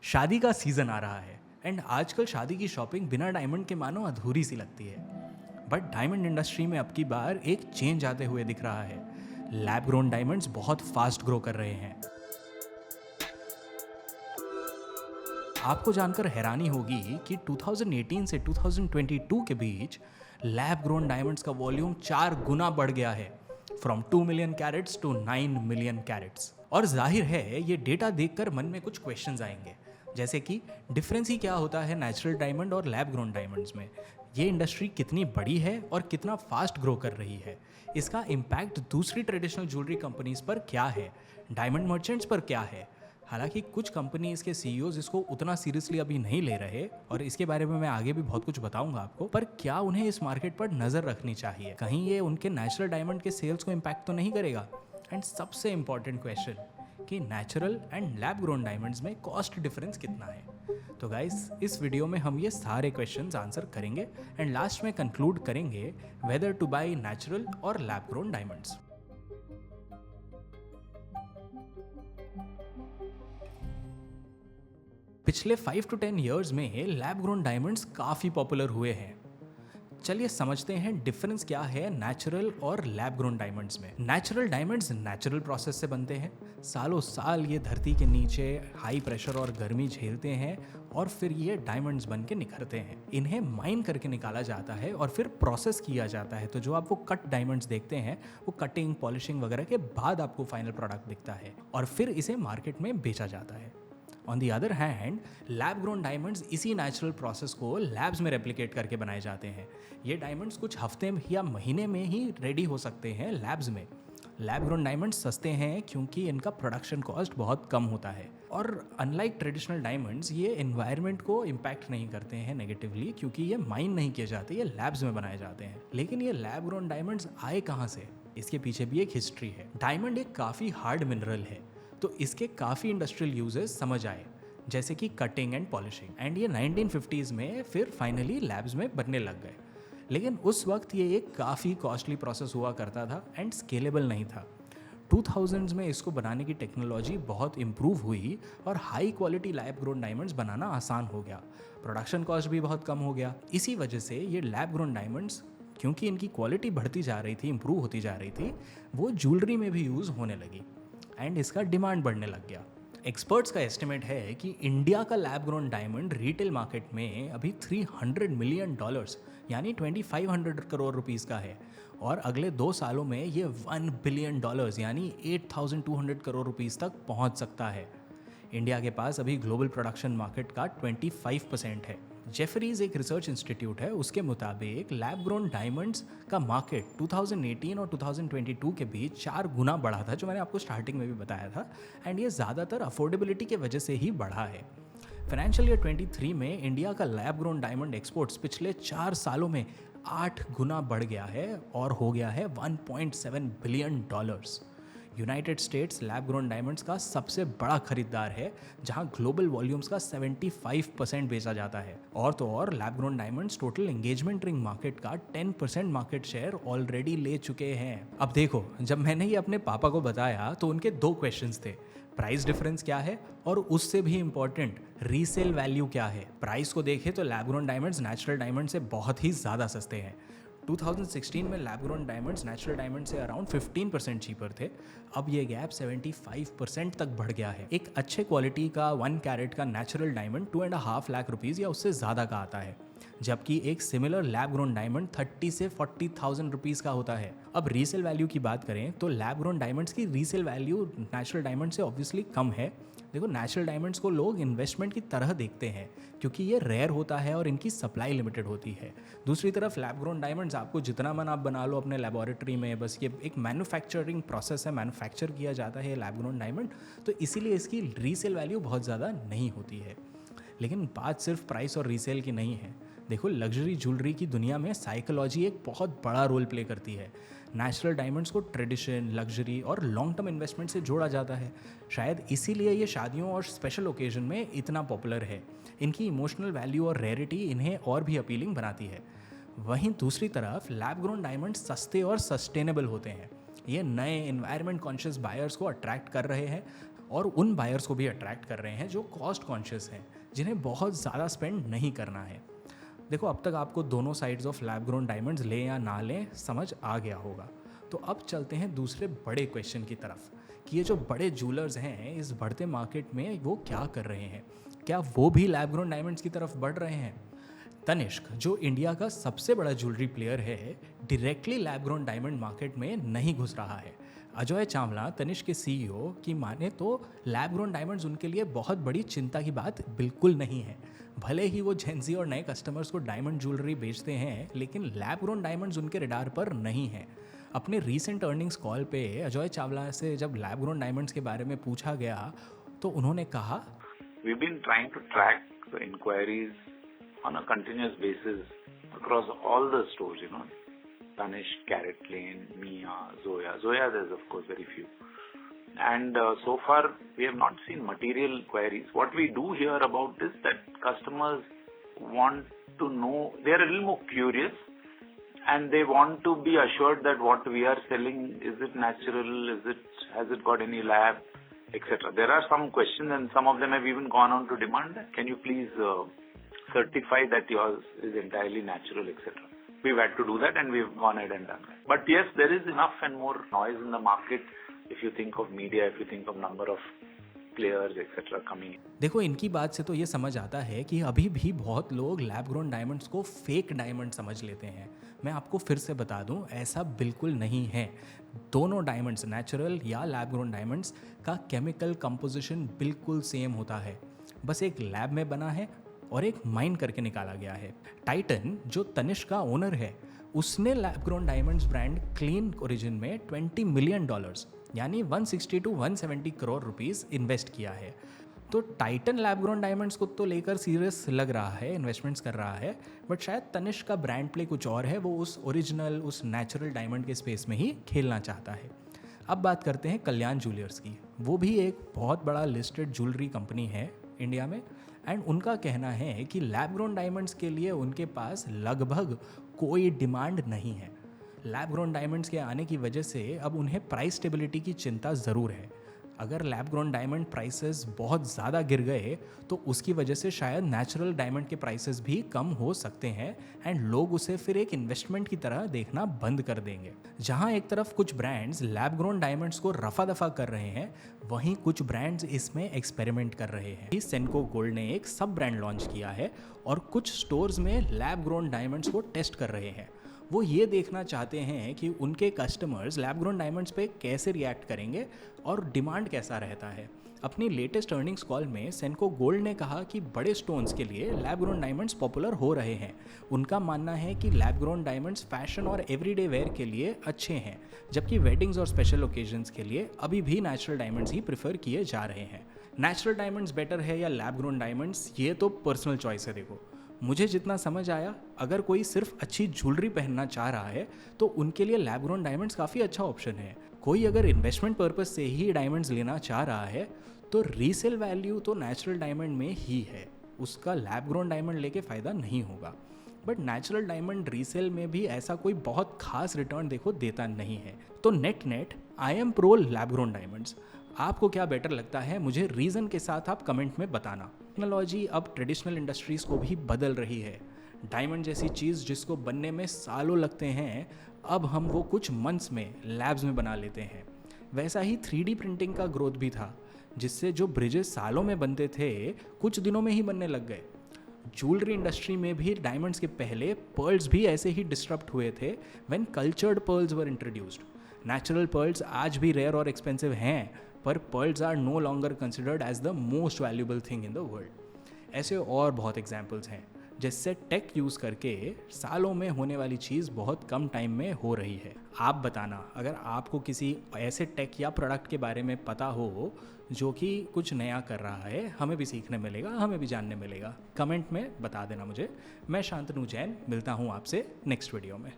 शादी का सीज़न आ रहा है एंड आजकल शादी की शॉपिंग बिना डायमंड के मानो अधूरी सी लगती है। बट डायमंड इंडस्ट्री में अब की बार एक चेंज आते हुए दिख रहा है। लैब ग्रोन डायमंड्स बहुत फास्ट ग्रो कर रहे हैं। आपको जानकर हैरानी होगी कि 2018 से 2022 के बीच लैब ग्रोन डायमंड्स का वॉल्यूम 4 गुना बढ़ गया है, from 2 million carats to 9 million carats. और जाहिर है ये डेटा देखकर मन में कुछ क्वेश्चंस आएंगे, जैसे कि डिफरेंस ही क्या होता है नेचुरल डायमंड और लैब ग्रोन डायमंड्स में, ये इंडस्ट्री कितनी बड़ी है और कितना फास्ट ग्रो कर रही है, इसका इम्पैक्ट दूसरी ट्रेडिशनल ज्वेलरी कंपनीज पर क्या है, डायमंड मर्चेंट्स पर क्या है। हालांकि कुछ कंपनीज के सीईओज इसको उतना सीरियसली अभी नहीं ले रहे और इसके बारे में मैं आगे भी बहुत कुछ बताऊंगा आपको, पर क्या उन्हें इस मार्केट पर नजर रखनी चाहिए, कहीं ये उनके नेचुरल डायमंड के सेल्स को इम्पैक्ट तो नहीं करेगा। एंड सबसे इंपॉर्टेंट क्वेश्चन कि natural and lab grown diamonds में कॉस्ट डिफरेंस कितना है। तो गाइस इस वीडियो में हम ये सारे क्वेश्चंस आंसर करेंगे एंड लास्ट में कंक्लूड करेंगे वेदर टू बाय नेचुरल और लैब ग्रोन डायमंड्स। पिछले 5 to 10 ईयर्स में लैब ग्रोन डायमंड्स काफ़ी पॉपुलर हुए हैं। चलिए समझते हैं डिफरेंस क्या है नेचुरल और लैब ग्रोन डायमंड्स में। नेचुरल डायमंड्स नेचुरल प्रोसेस से बनते हैं, सालों साल ये धरती के नीचे हाई प्रेशर और गर्मी झेलते हैं और फिर ये डायमंड्स बन के निखरते हैं। इन्हें माइन करके निकाला जाता है और फिर प्रोसेस किया जाता है। तो जो आप वो कट डायमंड्स देखते हैं वो कटिंग पॉलिशिंग वगैरह के बाद आपको फाइनल प्रोडक्ट दिखता है और फिर इसे मार्केट में बेचा जाता है। On the other hand lab grown diamonds इसी नेचुरल प्रोसेस को लैब्स में रेप्लिकेट करके बनाए जाते हैं। ये डायमंड्स कुछ हफ्ते या महीने में ही रेडी हो सकते हैं लैब्स में। लैब ग्रोन डायमंड्स सस्ते हैं क्योंकि इनका प्रोडक्शन कॉस्ट बहुत कम होता है और अनलाइक ट्रेडिशनल डायमंड्स ये एनवायरनमेंट को इम्पैक्ट नहीं करते हैं नेगेटिवली, क्योंकि ये माइन नहीं किए जाते, ये लैब्स में बनाए जाते हैं। लेकिन ये लैब ग्रोन डायमंड्स आए कहाँ से, इसके पीछे भी एक हिस्ट्री है। डायमंड एक काफ़ी हार्ड मिनरल है तो इसके काफ़ी इंडस्ट्रियल यूजेस समझ आए, जैसे कि कटिंग एंड पॉलिशिंग, एंड ये 1950s में फिर फाइनली लैब्स में बनने लग गए। लेकिन उस वक्त ये एक काफ़ी कॉस्टली प्रोसेस हुआ करता था एंड स्केलेबल नहीं था। 2000s में इसको बनाने की टेक्नोलॉजी बहुत इम्प्रूव हुई और high quality lab grown diamonds बनाना आसान हो गया, प्रोडक्शन कॉस्ट भी बहुत कम हो गया। इसी वजह से ये लैब ग्रोन डायमंड्स, क्योंकि इनकी क्वालिटी बढ़ती जा रही थी, इम्प्रूव होती जा रही थी, वो ज्वेलरी में भी यूज़ होने लगी एंड इसका डिमांड बढ़ने लग गया। एक्सपर्ट्स का एस्टिमेट है कि इंडिया का lab grown diamond retail market में अभी $300 मिलियन यानी 2500 करोड़ रुपीस का है और अगले 2 सालों में ये $1 बिलियन यानी 8200 करोड़ रुपीस तक पहुंच सकता है। इंडिया के पास अभी ग्लोबल प्रोडक्शन मार्केट का 25% है। जेफरीज एक रिसर्च इंस्टीट्यूट है, उसके मुताबिक लैब ग्रोन डायमंड्स का मार्केट 2018 और 2022 के बीच 4 गुना बढ़ा था, जो मैंने आपको स्टार्टिंग में भी बताया था, एंड ये ज़्यादातर अफोर्डेबिलिटी के वजह से ही बढ़ा है। फाइनेंशियल ईयर 23 में इंडिया का लैब ग्रोन डायमंड एक्सपोर्ट्स पिछले 4 सालों में 8 गुना बढ़ गया है और हो गया है $1.7 billion. United states lab grown diamonds का सबसे बड़ा खरीदार है, जहां ग्लोबल वॉल्यूम्स का 75% बेचा जाता है। और तो और lab grown diamonds total engagement ring market का 10% मार्केट शेयर ऑलरेडी ले चुके हैं। अब देखो, जब मैंने ये अपने पापा को बताया तो उनके 2 क्वेश्चंस थे, प्राइस डिफरेंस क्या है और उससे भी इंपॉर्टेंट रीसेल वैल्यू क्या है। प्राइस को देखें तो lab grown diamonds natural diamond से बहुत ही ज़्यादा सस्ते हैं। 2016 में lab grown diamonds natural diamond से अराउंड 15% चीपर थे, अब ये गैप 75% तक बढ़ गया है। एक अच्छे क्वालिटी का 1 कैरेट का नेचुरल डायमंड 2.5 लाख रुपीज़ या उससे ज़्यादा का आता है, जबकि एक सिमिलर लैब ग्रोन डायमंड 30 से 40,000 रुपीज़ का होता है। अब रीसेल वैल्यू की बात करें तो लैब ग्रोन डायमंड्स की रीसेल वैल्यू नेचुरल डायमंड से ऑब्वियसली कम है। देखो, नेचुरल डायमंड्स को लोग इन्वेस्टमेंट की तरह देखते हैं क्योंकि ये रेयर होता है और इनकी सप्लाई लिमिटेड होती है। दूसरी तरफ लैब ग्रोन डायमंड्स आपको जितना मन आप बना लो अपने लेबोरेटरी में, बस ये एक मैन्युफैक्चरिंग प्रोसेस है, मैन्युफैक्चर किया जाता है लैब ग्रोन डायमंड, तो इसीलिए इसकी रीसेल वैल्यू बहुत ज़्यादा नहीं होती है। लेकिन बात सिर्फ प्राइस और रीसेल की नहीं है। देखो, लग्जरी ज्वेलरी की दुनिया में साइकोलॉजी एक बहुत बड़ा रोल प्ले करती है। नेचुरल डायमंड्स को ट्रेडिशन, लग्जरी और लॉन्ग टर्म इन्वेस्टमेंट से जोड़ा जाता है। शायद इसीलिए ये शादियों और स्पेशल ओकेजन में इतना पॉपुलर है। इनकी इमोशनल वैल्यू और रेयरिटी इन्हें और भी अपीलिंग बनाती है। वहीं दूसरी तरफ लैब ग्रोन डायमंड्स सस्ते और सस्टेनेबल होते हैं। ये नए एनवायरनमेंट कॉन्शियस बायर्स को अट्रैक्ट कर रहे हैं और उन बायर्स को भी अट्रैक्ट कर रहे हैं जो कॉस्ट कॉन्शियस हैं, जिन्हें बहुत ज़्यादा स्पेंड नहीं करना है। देखो, अब तक आपको दोनों sides of lab grown diamonds लें या ना लें समझ आ गया होगा। तो अब चलते हैं दूसरे बड़े क्वेश्चन की तरफ कि ये जो बड़े जूलर्स हैं इस बढ़ते मार्केट में वो क्या कर रहे हैं, क्या वो भी लैब ग्रोन डायमंड्स की तरफ बढ़ रहे हैं? तनिष्क, जो इंडिया का सबसे बड़ा ज्वेलरी प्लेयर है, directly lab grown diamond market में नहीं घुस रहा है। अजय चावला, तनिष्क के सीईओ की माने तो लैब ग्रोन डायमंड्स उनके लिए बहुत बड़ी चिंता की बात बिल्कुल नहीं है। भले ही वो जेंजी और नए कस्टमर्स को डायमंड ज्वेलरी बेचते हैं, लेकिन लैब ग्रोन डायमंड्स उनके रडार पर नहीं है। अपने रीसेंट अर्निंग्स कॉल पे अजय चावला से जब लैब ग्रोन डायमंड्स के बारे में पूछा गया तो उन्होंने कहा, We've been trying to track the inquiries on a continuous basis across all the stores, Tanishq, CaratLane, Mia, Zoya. Zoya, there's of course very few. And so far, we have not seen material queries. What we do hear about is that customers want to know, they're a little more curious, and they want to be assured that what we are selling, is it natural, has it got any lab, etc. There are some questions, and some of them have even gone on to demand that, can you please certify that yours is entirely natural, etc. We've had to do that, and we've gone ahead and done that. But yes, there is enough and more noise in the market if you think of media, if you think of number of players, etc. coming in. देखो, इनकी बात से तो ये समझ आता है कि अभी भी बहुत लोग लैब ग्रोन डायमंड्स को फेक डायमंड समझ लेते हैं। मैं आपको फिर से बता दूं, ऐसा बिल्कुल नहीं है। दोनों डायमंड्स, नेचुरल या लैब ग्रोन डायमंड्स का केमिकल कंपोजिशन बिल्कुल सेम होता है, बस एक लैब में बना है और एक माइन करके निकाला गया है। टाइटन, जो तनिष्क का ओनर है, उसने lab grown diamonds brand clean origin में $20 मिलियन यानी 160 to 170 करोड़ रुपीस इन्वेस्ट किया है। तो टाइटन लैब ग्रोन डायमंड्स को तो लेकर सीरियस लग रहा है, इन्वेस्टमेंट्स कर रहा है, बट शायद तनिष्क का ब्रांड प्ले कुछ और है। वो उस ओरिजिनल, उस नेचुरल डायमंड के स्पेस में ही खेलना चाहता है। अब बात करते हैं कल्याण ज्वेलर्स की। वो भी एक बहुत बड़ा लिस्टेड ज्वेलरी कंपनी है इंडिया में, एंड उनका कहना है कि लैब ग्रोन डायमंड्स के लिए उनके पास लगभग कोई डिमांड नहीं है। लैब ग्रोन डायमंड्स के आने की वजह से अब उन्हें प्राइस स्टेबिलिटी की चिंता ज़रूर है। अगर लैब ग्रोन डायमंड प्राइसेस बहुत ज़्यादा गिर गए तो उसकी वजह से शायद नेचुरल डायमंड के प्राइसेस भी कम हो सकते हैं, एंड लोग उसे फिर एक इन्वेस्टमेंट की तरह देखना बंद कर देंगे। जहां एक तरफ कुछ ब्रांड्स लैब ग्रोन डायमंड्स को रफा दफा कर रहे हैं, वहीं कुछ ब्रांड्स इसमें एक्सपेरिमेंट कर रहे हैं। सेनको गोल्ड ने एक सब ब्रांड लॉन्च किया है और कुछ स्टोर्स में लैब ग्रोन डायमंड्स को टेस्ट कर रहे हैं। वो ये देखना चाहते हैं कि उनके कस्टमर्स लैब ग्रोन डायमंड्स पे कैसे रिएक्ट करेंगे और डिमांड कैसा रहता है। अपनी लेटेस्ट अर्निंग्स कॉल में सेनको गोल्ड ने कहा कि बड़े स्टोन्स के लिए लैब ग्रोन डायमंड्स पॉपुलर हो रहे हैं। उनका मानना है कि लैब ग्रोन डायमंड्स फैशन और एवरीडे वेयर के लिए अच्छे हैं, जबकि वेडिंग्स और स्पेशल ओकेजन्स के लिए अभी भी नेचुरल डायमंड्स ही प्रेफर किए जा रहे हैं। नेचुरल डायमंड्स बेटर है या लैब ग्रोन डायमंड्स, ये तो पर्सनल चॉइस है। देखो, मुझे जितना समझ आया, अगर कोई सिर्फ अच्छी ज्वेलरी पहनना चाह रहा है तो उनके लिए लैब ग्रोन डायमंड्स काफ़ी अच्छा ऑप्शन है। कोई अगर इन्वेस्टमेंट पर्पस से ही डायमंड्स लेना चाह रहा है तो रीसेल वैल्यू तो नेचुरल डायमंड में ही है, उसका लैब ग्रोन डायमंड लेके फ़ायदा नहीं होगा। बट नेचुरल डायमंड रीसेल में भी ऐसा कोई बहुत खास रिटर्न देखो देता नहीं है। तो net I am pro lab grown diamonds. आपको क्या बेटर लगता है, मुझे रीज़न के साथ आप कमेंट में बताना। टेक्नोलॉजी अब ट्रेडिशनल इंडस्ट्रीज़ को भी बदल रही है। डायमंड जैसी चीज़ जिसको बनने में सालों लगते हैं, अब हम वो कुछ मंथ्स में लैब्स में बना लेते हैं। वैसा ही 3D प्रिंटिंग का ग्रोथ भी था, जिससे जो ब्रिजेस सालों में बनते थे कुछ दिनों में ही बनने लग गए। ज्वेलरी इंडस्ट्री में भी डायमंड्स के पहले पर्ल्स भी ऐसे ही डिस्टरप्ट हुए थे when cultured pearls were introduced. Natural pearls आज भी रेयर और एक्सपेंसिव हैं, पर pearls are no longer considered as the most valuable thing in the world. ऐसे और बहुत एग्जाम्पल्स हैं जिससे टेक यूज़ करके सालों में होने वाली चीज़ बहुत कम टाइम में हो रही है। आप बताना, अगर आपको किसी ऐसे टेक या प्रोडक्ट के बारे में पता हो जो कि कुछ नया कर रहा है, हमें भी सीखने मिलेगा, हमें भी जानने मिलेगा। कमेंट में बता देना मुझे। मैं शांतनु जैन मिलता हूँ आपसे नेक्स्ट वीडियो में।